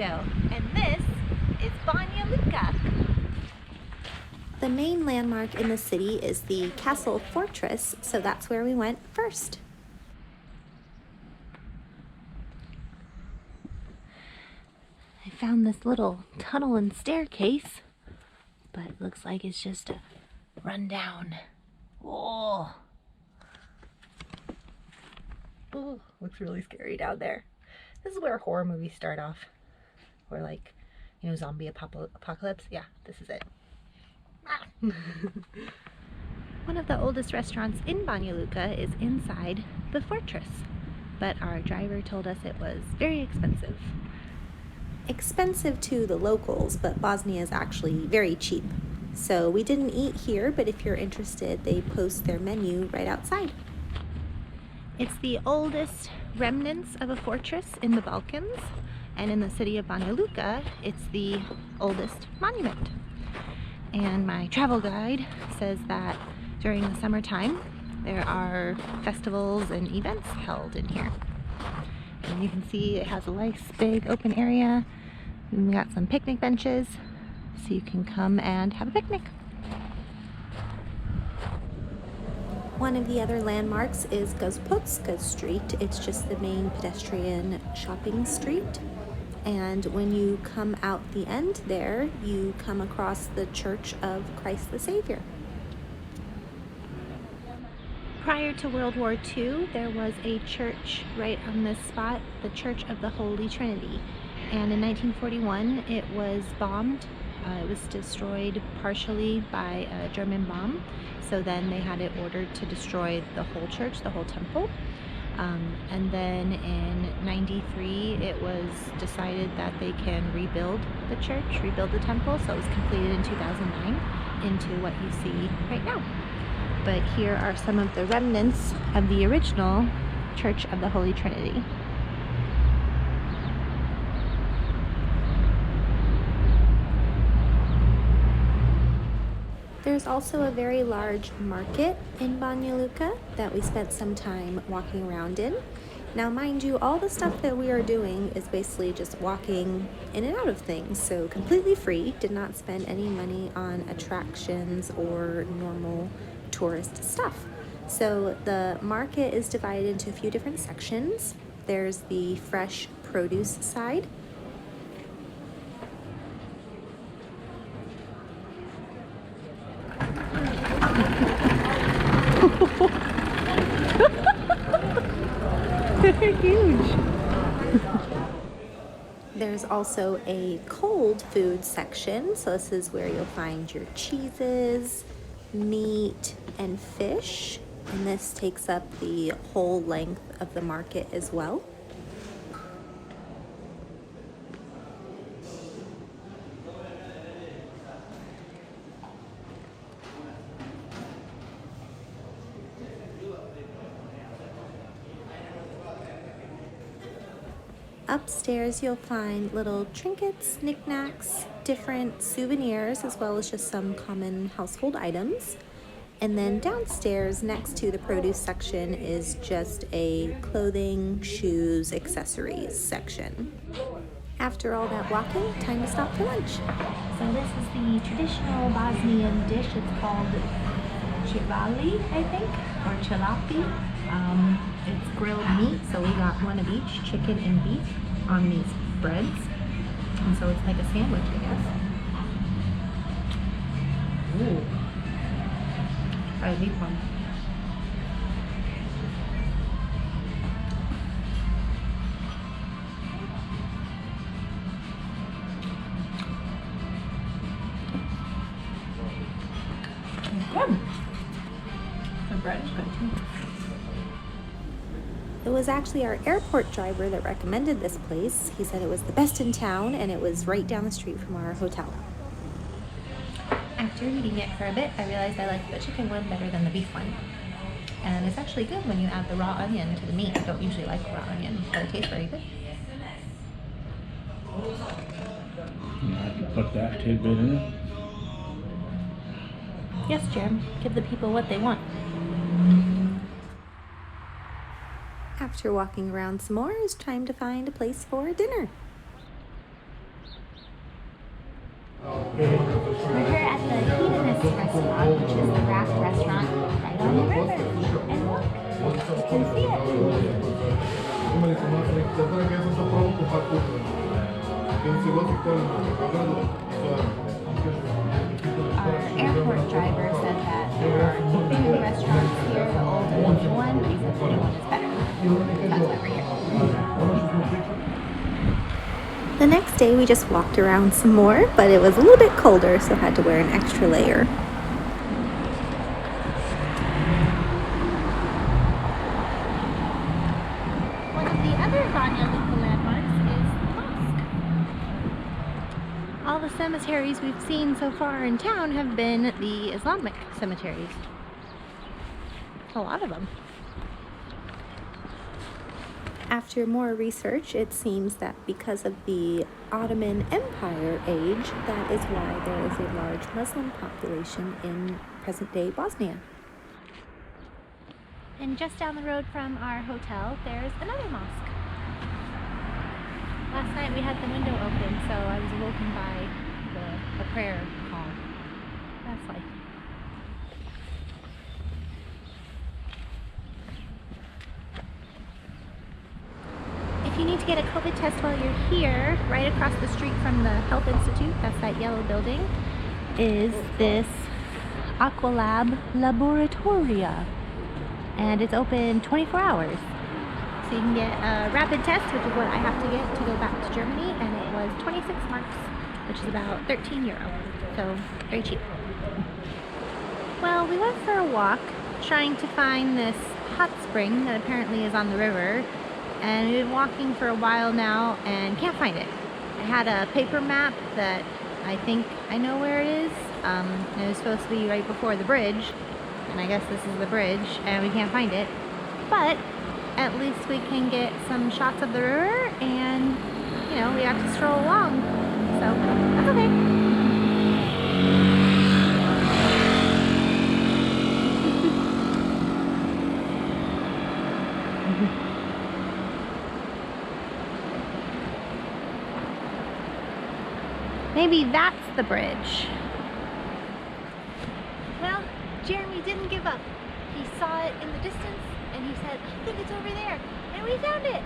window, and this is Banja Luka. The main landmark in the city is the castle fortress, so that's where we went first. I found this little tunnel and staircase, but it looks like it's just a rundown. Oh, looks really scary down there. This is where horror movies start off. Or like, you know, zombie apocalypse. Yeah, this is it. One of the oldest restaurants in Banja Luka is inside the fortress, but our driver told us it was very expensive. Expensive to the locals, but Bosnia is actually very cheap. So we didn't eat here, but if you're interested, they post their menu right outside. It's the oldest remnants of a fortress in the Balkans, and in the city of Banja Luka, it's the oldest monument. And my travel guide says that during the summertime, there are festivals and events held in here. And you can see it has a nice big open area. And we got some picnic benches, so you can come and have a picnic. One of the other landmarks is Gospodska Street. It's just the main pedestrian shopping street. And when you come out the end there, you come across the Church of Christ the Savior. Prior to World War II, there was a church right on this spot, the Church of the Holy Trinity. And in 1941, it was bombed. It was destroyed partially by a German bomb. So then they had it ordered to destroy the whole church, the whole temple. And then in '93, it was decided that they can rebuild the church, rebuild the temple. So it was completed in 2009 into what you see right now. But here are some of the remnants of the original Church of the Holy Trinity. There's also a very large market in Banja Luka that we spent some time walking around in. Now, mind you, all the stuff that we are doing is basically just walking in and out of things, so completely free. Did not spend any money on attractions or normal tourist stuff. So the market is divided into a few different sections. There's the fresh produce side. They're huge. There's also a cold food section. So this is where you'll find your cheeses, meat, and fish. And this takes up the whole length of the market as well. Upstairs you'll find little trinkets, knickknacks, different souvenirs, as well as just some common household items. And then downstairs next to the produce section is just a clothing, shoes, accessories section. After all that walking, time to stop for lunch. So this is the traditional Bosnian dish. It's called chilapi, I think, or chilapi. It's grilled meat, so we got one of each, chicken and beef, on these breads. And so it's like a sandwich, I guess. Ooh. Try the beef one. Good. The bread is good too. It was actually our airport driver that recommended this place. He said it was the best in town and it was right down the street from our hotel. After eating it for a bit, I realized I liked the chicken one better than the beef one. And it's actually good when you add the raw onion to the meat. I don't usually like raw onion, but it tastes very good. You have to put that tidbit in it? Yes, Jerem. Give the people what they want. After walking around some more, it's time to find a place for dinner. We're here at the Hedonist restaurant, which is the raft restaurant right on the river. And look, you can see it. Our airport driver said that there are two restaurants here, the old and the new one. He said the new one is better. That's why we're here. The next day we just walked around some more, but it was a little bit colder, so I had to wear an extra layer. One of the other Banja Luka landmarks is the mosque. All the cemeteries we've seen so far in town have been the Islamic cemeteries. A lot of them. After more research, it seems that because of the Ottoman Empire age, that is why there is a large Muslim population in present-day Bosnia. And just down the road from our hotel, there's another mosque. Last night we had the window open, so I was awoken by a prayer call. That's life. If you need to get a COVID test while you're here, right across the street from the Health Institute, that's that yellow building, is this Aqualab Laboratoria. And it's open 24 hours. So you can get a rapid test, which is what I have to get to go back to Germany, and it was 26 marks, which is about 13 euro. So very cheap. Well, we went for a walk trying to find this hot spring that apparently is on the river. And we've been walking for a while now and can't find it. I had a paper map that I think I know where it is. It was supposed to be right before the bridge, and I guess this is the bridge, and we can't find it. But at least we can get some shots of the river, and you know, we have to stroll along. So that's okay. Maybe that's the bridge. Well, Jeremy didn't give up. He saw it in the distance and he said, I think it's over there. And we found it.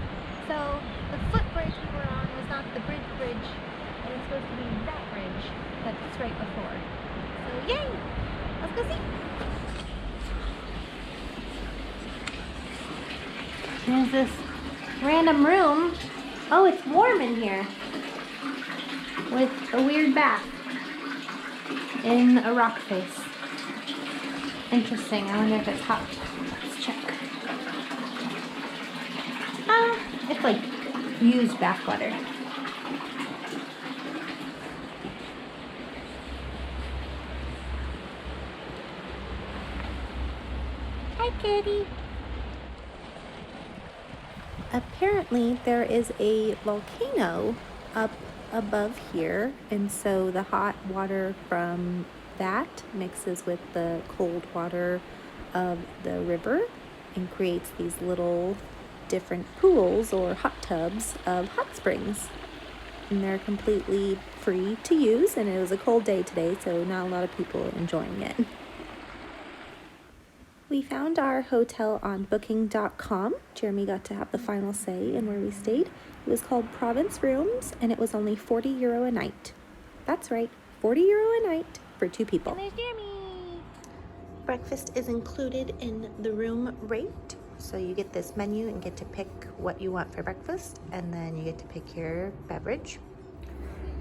So the footbridge we were on was not the bridge, and it's supposed to be that bridge that's right before. So yay! Let's go see. There's this random room. Oh, it's warm in here. With a weird bath in a rock face. Interesting. I wonder if it's hot. Let's check. It's like used bath water. Hi, kitty. Apparently, there is a volcano up above here, and so the hot water from that mixes with the cold water of the river and creates these little different pools or hot tubs of hot springs, and they're completely free to use. And it was a cold day today, so not a lot of people are enjoying it. We found our hotel on booking.com. Jeremy got to have the final say in where we stayed. It was called Province Rooms, and it was only 40 euro a night. That's right, 40 euro a night for 2 people. And there's Jeremy! Breakfast is included in the room rate. So you get this menu and get to pick what you want for breakfast, and then you get to pick your beverage.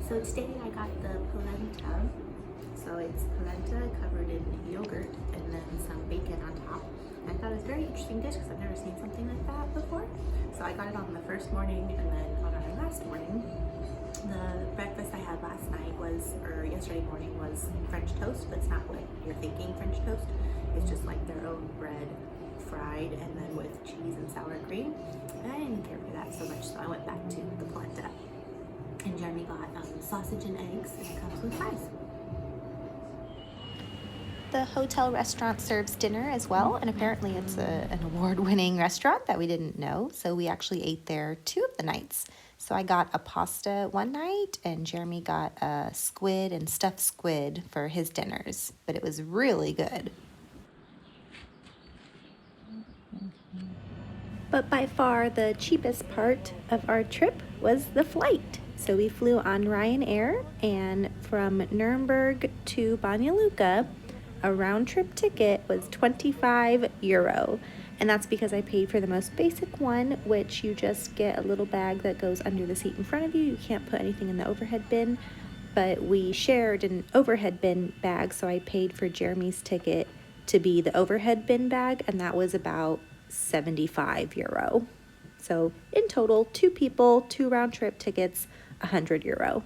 So today I got the polenta. So it's polenta covered in yogurt and then some bacon on top. I thought it was a very interesting dish because I've never seen something like that before. So I got it on the first morning, and then on our last morning, the breakfast I had last night or yesterday morning was French toast, but it's not what you're thinking French toast. It's just like their own bread fried and then with cheese and sour cream. And I didn't care for that so much, so I went back to the polenta. And Jeremy got sausage and eggs, and it comes with fries. The hotel restaurant serves dinner as well, and apparently it's an award-winning restaurant that we didn't know, so we actually ate there 2 of the nights. So I got a pasta one night, and Jeremy got a squid and stuffed squid for his dinners, but it was really good. But by far the cheapest part of our trip was the flight. So we flew on Ryanair, and from Nuremberg to Banja Luka, a round trip ticket was €25. And that's because I paid for the most basic one, which you just get a little bag that goes under the seat in front of you. You can't put anything in the overhead bin, but we shared an overhead bin bag, so I paid for Jeremy's ticket to be the overhead bin bag, and that was about €75. So in total, 2 people, 2 round trip tickets, €100.